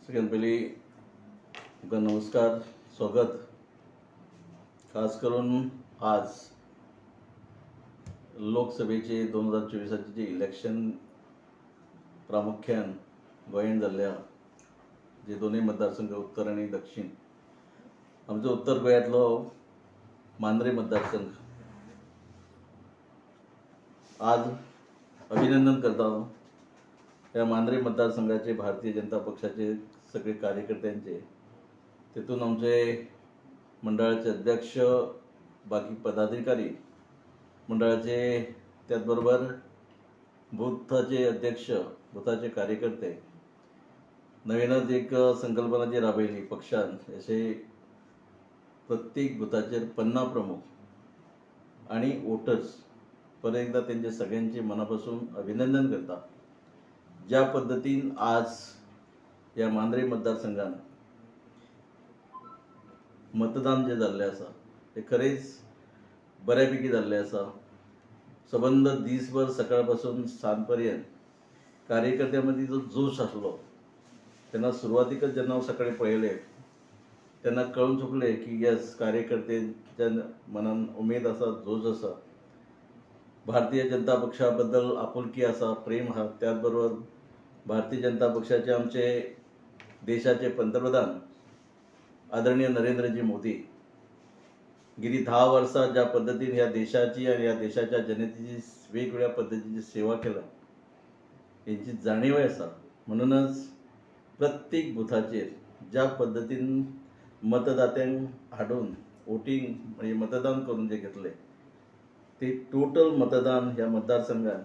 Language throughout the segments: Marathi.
सगळ्यात पयली तुका नमस्कार, स्वागत. खास करून आज लोकसभेचे 2024चे जे इलेक्शन प्रामुख्यान गोंयांत जाल्ल्या जे दोनूय मतदारसंघ उत्तर आणि दक्षिण, आमचो उत्तर गोंयांतलो मांद्रे मतदारसंघ आज अभिनंदन करता. ह्या मांद्रे मतदारसंघाचे भारतीय जनता पक्षाचे सगळे कार्यकर्त्यांचे, तेतून आमचे मंडळाचे अध्यक्ष, बाकी पदाधिकारी मंडळाचे, त्याचबरोबर बुथाचे अध्यक्ष, बुथाचे कार्यकर्ते, नवीनच एक संकल्पना जी राबयली पक्षान, असे प्रत्येक बुथाचेर 50 प्रमुख आणि वोटर्स, परत एकदा त्यांचे सगळ्यांचे मनापासून अभिनंदन करता. ज्या पद्धतीन आज या मांद्रे मतदारसंघात मतदान जे जाल्लें आसा ते खरेंच बऱ्यापैकी जाल्लें आसा. सबंद दीसभर सकाळपासून सांज पर्यंत कार्यकर्त्यांमध्ये जो जोश आसलो, तेन्ना सुरवातीकच जेन्ना हांव सकाळी पळयलें तेन्ना कळून चुकलें की येस, कार्यकर्त्यांच्या मनान उमेद आसा, जोश आसा, भारतीय जनता पक्षा बद्दल आपुलकी आसा, प्रेम आसा. त्याचबरोबर भारतीय जनता पक्षाचे आमचे देशाचे पंतप्रधान आदरणीय नरेंद्रजी मोदी गेली 10 वर्सां ज्या पद्धतीन ह्या देशाची आणि ह्या देशाच्या जनतेची वेगवेगळ्या पद्धतीची सेवा केल्या, यांची जाणीव आसा. म्हणूनच प्रत्येक बुथाचेर ज्या पद्धतीन मतदात्यांक हाडून वोटिंग म्हणजे मतदान करून जे घेतले, ते टोटल मतदान ह्या मतदारसंघात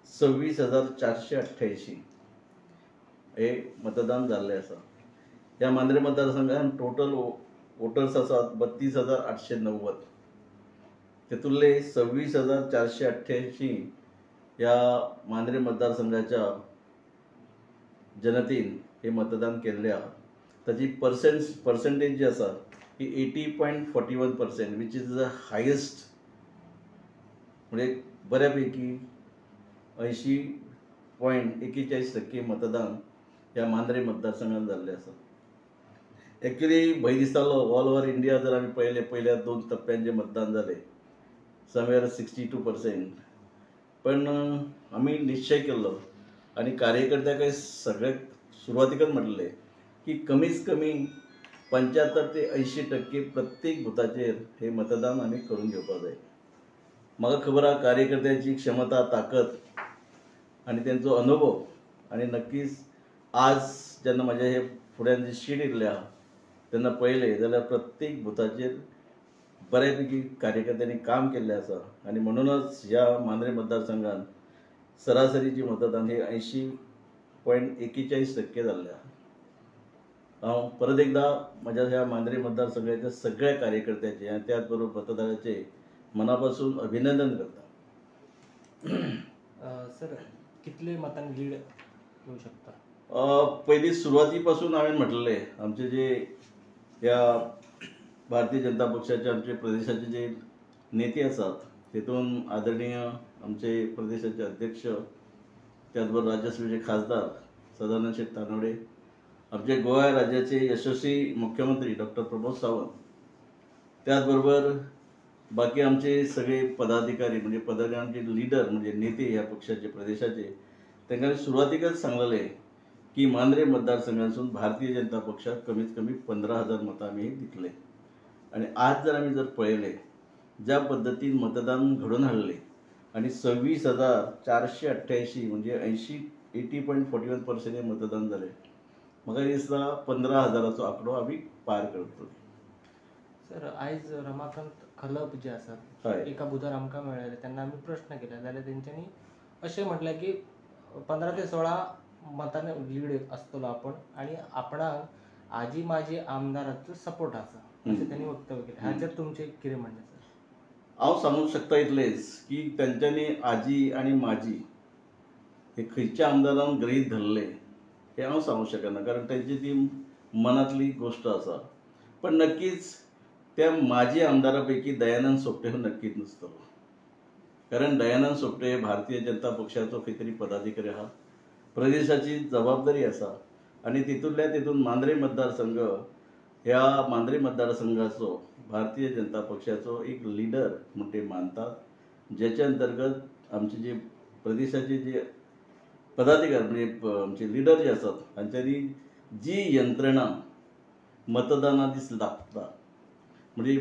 26,488 हे मतदान जाल्लें आसा. ह्या मांद्रे मतदारसंघात टोटल वोटर्स आसात 32,890. तेतुर्ले 26,488 ह्या मांद्रे मतदारसंघाच्या जनतेन हे मतदान केल्लें आहा. ताची पर्सेंटेज जी आसा ही 80.41%, विच इज द हायेस्ट, म्हणजे बऱ्यापैकी 80.41% मतदान ह्या मांद्रे मतदारसंघात जाल्लें आसा. एक्चुअली भंय दिसतालो ऑल ओव्हर इंडिया जर आमी पळयलें, पयल्या 2 टप्प्यान जे मतदान जालें समवेअर 62%, पण आमी निश्चय केल्लो आनी कार्यकर्त्यांकय सगळ्याक सुरवातीकच म्हटलें की कमीच कमी 75 ते 80% प्रत्येक बुथाचेर हे मतदान आमी करून घेवपाक जाय. म्हाका खबर आहा कार्यकर्त्यांची क्षमता, ताकद आणि त्यांचो अनुभव, आणि नक्कीच आज जेन्ना म्हाज्या हे फुड्यान जी शीट येयल्ली आहा तेन्ना पळयलें जाल्यार प्रत्येक बुथाचेर बऱ्यापैकी कार्यकर्त्यांनी काम केल्लें आसा. आणि म्हणूनच ह्या मांद्रे मतदारसंघात सरासरी जी मतदान हे 80.41% जाल्लें आहा. हांव परत एकदा म्हज्या ह्या मांद्रे मतदारसंघाच्या सगळ्या कार्यकर्त्यांचे आणि त्याचबरोबर मतदाराचे मनापासून अभिनंदन करता. सर, कितले मतांनी लीड येऊ शकता? पहिली सुरुवातीपासून हांवें म्हटलें, आमचे जे ह्या भारतीय जनता पक्षाचे आमचे प्रदेशाचे जे नेते आसात, तेतून आदरणीय आमचे प्रदेशाचे अध्यक्ष, त्याचबरोबर राज्यसभेचे खासदार सदानंद शेठ तानवडे, आमचे गोवा राज्याचे यशस्वी मुख्यमंत्री डॉक्टर प्रमोद सावंत, त्याचबरोबर बाकी आमचे सगळे पदाधिकारी, म्हणजे पदाधिकाऱ्यांचे लीडर, म्हणजे नेते ह्या पक्षाचे प्रदेशाचे, तांकां सुरवातीकच सांगलेलें की मांद्रे मतदारसंघासून भारतीय जनता पक्षाक कमीत कमी 15,000 मतां आमी दितले. आणि आज जर आमी पळयलें ज्या पद्धतीन मतदान घडोवन हाडलें आणि 26,488 म्हणजे 80.41% हे मतदान जालें, म्हाका दिसता 15,000चो आंकडो आमी पार करतलो. सर, आयज रमाकांत खलप जे आसात, हय, एका बुथार आमकां मेळ्ळे, त्यांना आमी प्रश्न केला जाल्यार तेंच्यांनी अशें म्हटलें की 15 ते 16 मतांनी लीड आसतलो आपण, आणि आपणाक आजी माजी आमदाराचो सपोर्ट आसा, अशें त्यांनी वक्तव्य केलें. हाचेर तुमचें कितें म्हणणें सर? हांव सांगूंक शकता इतलेंच की तेंच्यांनी आजी आणि माजी हे खंयच्या आमदारान गृहीत धरले हे हांव सांगूंक शकना, कारण तेंची ती मनांतली गोश्ट आसा. पण नक्कीच त्या माजी आमदारापैकी दयानंद सोपटे हो नक्कीच नसतलो, कारण दयानंद सोपटे भारतीय जनता पक्षाचो खंय तरी पदाधिकारी आहा, प्रदेशाची जबाबदारी आसा आणि तिथून मांद्रे मतदारसंघ ह्या मांद्रे मतदारसंघाचो भारतीय जनता पक्षाचो एक लिडर म्हणटे मानतात, ज्याच्या अंतर्गत आमचे जे प्रदेशाचे जे पदाधिकारी म्हणजे आमचे लिडर जे असतात तांच्यांनी जी यंत्रणा मतदाना दीस लागता म्हणजे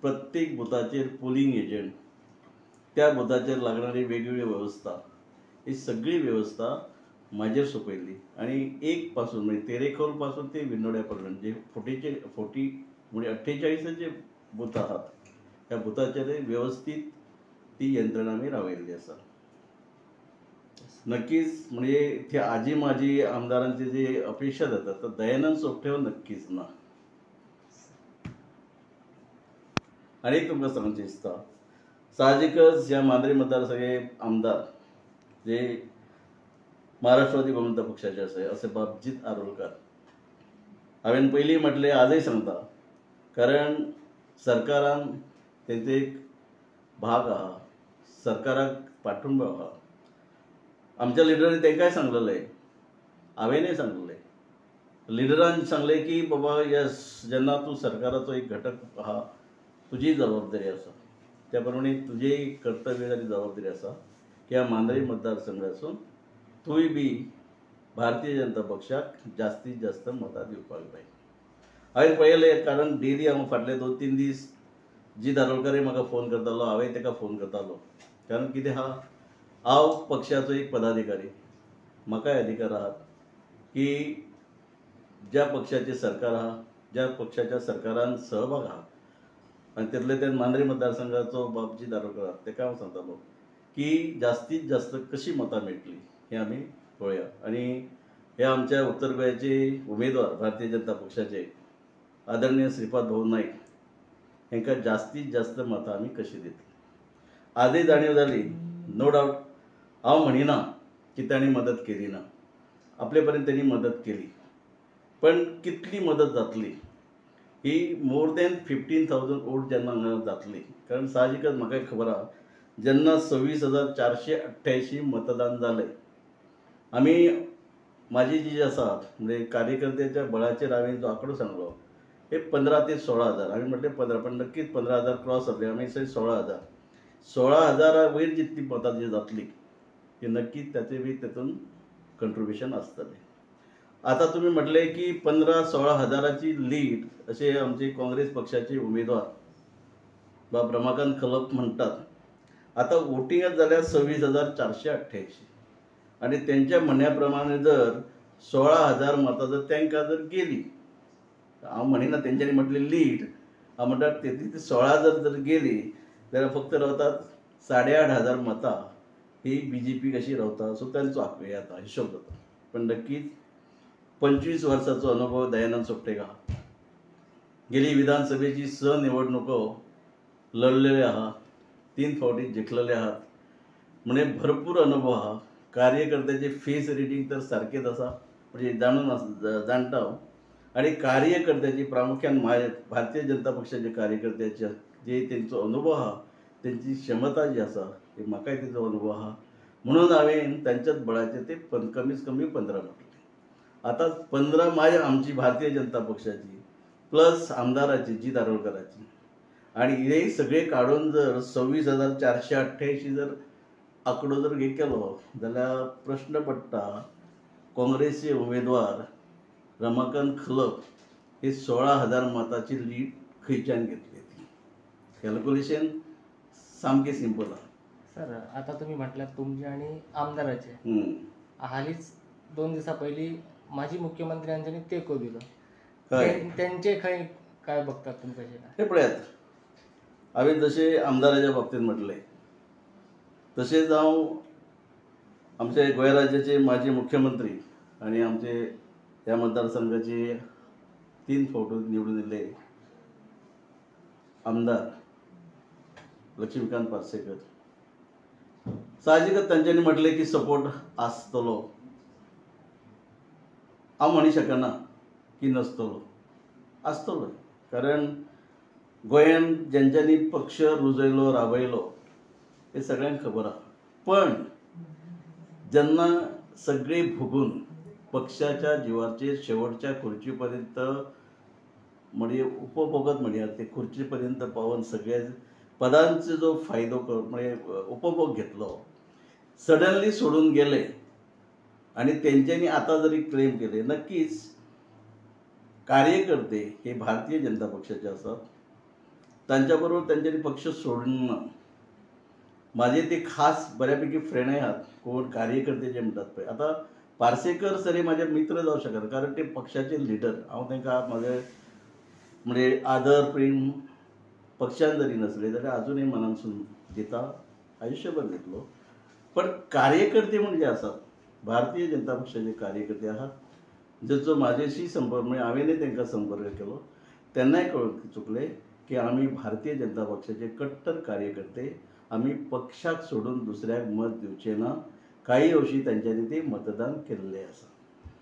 प्रत्येक बुथाचेर पोलिंग एजंट, त्या बुथाचेर लागणारी वेगवेगळी व्यवस्था, ही सगळी व्यवस्था म्हाजेर सोपयल्ली आणि 1 पासून म्हणजे तेरेखोल पासून ते विनोड्या पर्यंत जे 40 म्हणजे 48 जे बूथ आहात त्या बुथाचेर व्यवस्थित ती यंत्रणा आमी रावयल्ली आसा. नक्कीच म्हणजे ते आजी माजी आमदारांचे जे अपेक्षा जातात तर दयानंद सोपटे नक्कीच ना. आणि एक तुमकां सांगचें दिसता, साहजिकच ह्या मांद्रे मतदारसंघाचे आमदार जे महाराष्ट्रवादी गोमंतक पक्षाचे आसा असे बाबजीत आरोलकर. हांवें पयलीं म्हटलें आजय सांगता, कारण सरकारान तेंचो एक भाग आहा, सरकाराक पाठिंबो आहा. आमच्या लिडरांनी तेंकाय सांगलेलें, हांवेंनय सांगलेलें, लिडरान सांगलें की बाबा यस, जेन्ना तूं सरकाराचो एक घटक आहा तुजी जबाबदारी आसा, त्या प्रमाणे तुजेय कर्तव्य आनी जबाबदारी आसा की ह्या मांद्रे मतदारसंघासून तुय बी भारतीय जनता पक्षाक जास्तीत जास्त मतां दिवपाक जाय. हांवें पळयलें, कारण डेली हांव फाटले 2-3 दीस जी दारोलकरय म्हाका फोन करतालो, हांवें ताका फोन करतालो. कारण कितें आहा, हांव पक्षाचो एक पदाधिकारी, म्हाकाय अधिकार आहात की ज्या पक्षाचें सरकार आहा, ज्या पक्षाच्या सरकारान सहभाग आहा आनी तितूंतल्यान मांद्रे मतदारसंघाचो बाबजी दारोलकर आहा, ताका हांव सांगतालो की जास्तीत जास्त कशी मतां मेळटली हें आमी पळोवया. आनी हे आमच्या उत्तर गोंयचे उमेदवार भारतीय जनता पक्षाचे आदरणीय श्रीपाद भाऊ नाईक हांकां जास्तीत जास्त मतां आमी कशी दितली. आजय जाणीव जाली, नो डावट. हांव म्हणिना की तांणी मदत केली ना, आपले पर्यंत तांणी मदत केली, पण कितली मदत जातली ही मोर दॅन 15,000 वोट जेन्ना हांगा जातली. कारण साहजिकच म्हाकाय खबर आहा, जेन्ना 26,488 मतदान जालें, आमी म्हाजी जी आसा म्हणजे कार्यकर्त्याच्या बळाचेर हांवें जो आंकडो सांगलो हे 15 ते 16,000. हांवें म्हटलें 15, पण नक्कीच 15,000 क्रॉस जातले. आमी 16,000. 16,000 वयर जितली मतां जी जातली ती नक्कीच ताचें बी तातूंत कंट्रिब्युशन आसतलें. आता तुम्ही म्हटले की 15-16,000ची लीड असे आमचे काँग्रेस पक्षाचे उमेदवार बाब रमाकांत खलप म्हणटात. आता वोटिंगच जाल्यार 26,488 आणि त्यांच्या म्हणण्या प्रमाणे जर 16,000 मतां जर तांकां जर गेली, हांव म्हणिना तेंच्यांनी म्हटलें लीड, हांव म्हणटात तेतली 16 जर गेली जाल्यार फक्त रावतात 8,500 मतां ही BJP कशी रावता, असो तांचो हे आता हिशोब जाता. पण नक्कीच 25 वर्साचो अनुभव दयानंद सोपटेक आहा. गेली विधानसभेची 6 निवडणुको लढलेले आहा, 3 फावटी जिखलेले आहात, म्हणजे भरपूर अनुभव आहा. कार्यकर्त्याचे फेस रिडिंग तर सारकेच आसा, म्हणजे जाणटा हांव. आणि कार्यकर्त्याची प्रामुख्यान भारतीय जनता पक्षाचे कार्यकर्त्याचे जे तेंचो अनुभव आहा, तेंची क्षमता जी आसा ती म्हाकाय तेचो अनुभव आहा, म्हणून हांवें तांच्याच बळाचेर ते कमीत कमी 15 म्हटले. आता 15 माय आमची भारतीय जनता पक्षाची प्लस आमदाराची जी दारोलकराची आणि हे सगळे काढून जर 26,488 जर आंकडो जर केलो जाल्यार प्रश्न पडटा, काँग्रेसचे उमेदवार रमाकांत खलप हे 16,000 मताची लीड खंयच्यान घेतली. कॅल्क्युलेशन सामकें सिंपल आहा. सर, आता तुम्ही म्हटलात तुमचे आणि आमदाराचे, हालीच 2 दिवसा पहिली माजी मुख्यमंत्र्यांनी तेको दिलो. त्यांचे काय बघतात तुम्ही कसे? हे पळयात, हांवें जशें आमदाराच्या बाबतींत म्हटलें तशेंच हांव आमचे गोंय राज्याचे माजी मुख्यमंत्री आणि आमचे ह्या मतदारसंघाचे 3 फावटी निवडून येयल्ले आमदार लक्ष्मीकांत पार्सेकर, साहजिकच तांच्यांनी म्हटलें की सपोर्ट आसतलो. हांव म्हणू शकना की नसतलो, आसतलो. कारण गोंयांत जेंच्यांनी पक्ष रुजयलो राबयलो हे सगळ्यांक खबर आहा. पण जेन्ना सगळे भोगून पक्षाच्या जीवाचे शेवटच्या खुर्चीपर्यंत म्हणजे उपभोगत म्हणजे ते खुर्चीपर्यंत पावून सगळ्या पदांचे जो फायदो म्हणजे उपभोग घेतलो, सडनली सोडून गेले आणि त्यांच्यानी आता जरी क्लेम केले, नक्कीच कार्यकर्ते हे भारतीय जनता पक्षाचे असतात, त्यांच्याबरोबर त्यांच्यानी पक्ष सोडणं माझे ते खास बऱ्यापैकी फ्रेंड आहात कोण कार्यकर्ते जे म्हणतात पळय. आता पार्सेकर सरी माझे मित्र जाऊ शकतात कारण ते पक्षाचे लिडर. हांव तांकां माझे म्हणजे आदर प्रेम पक्षान जरी नसले तरी अजूनही मनासून दिता, आयुष्यभर दितलो. पण कार्यकर्ते म्हणजे असतात भारतीय जनता पक्षाचे कार्यकर्ते आहात, ज्याचो माझ्याशी संपर्क म्हणजे हांवेंय तांकां संपर्क केलो. त्यांनाही कळून चुकले की आम्ही भारतीय जनता पक्षाचे कट्टर कार्यकर्ते, आम्ही पक्षाक सोडून दुसऱ्याक मत दिवचे ना. काही अंशी त्यांच्यानी ते मतदान केल्लें आसा.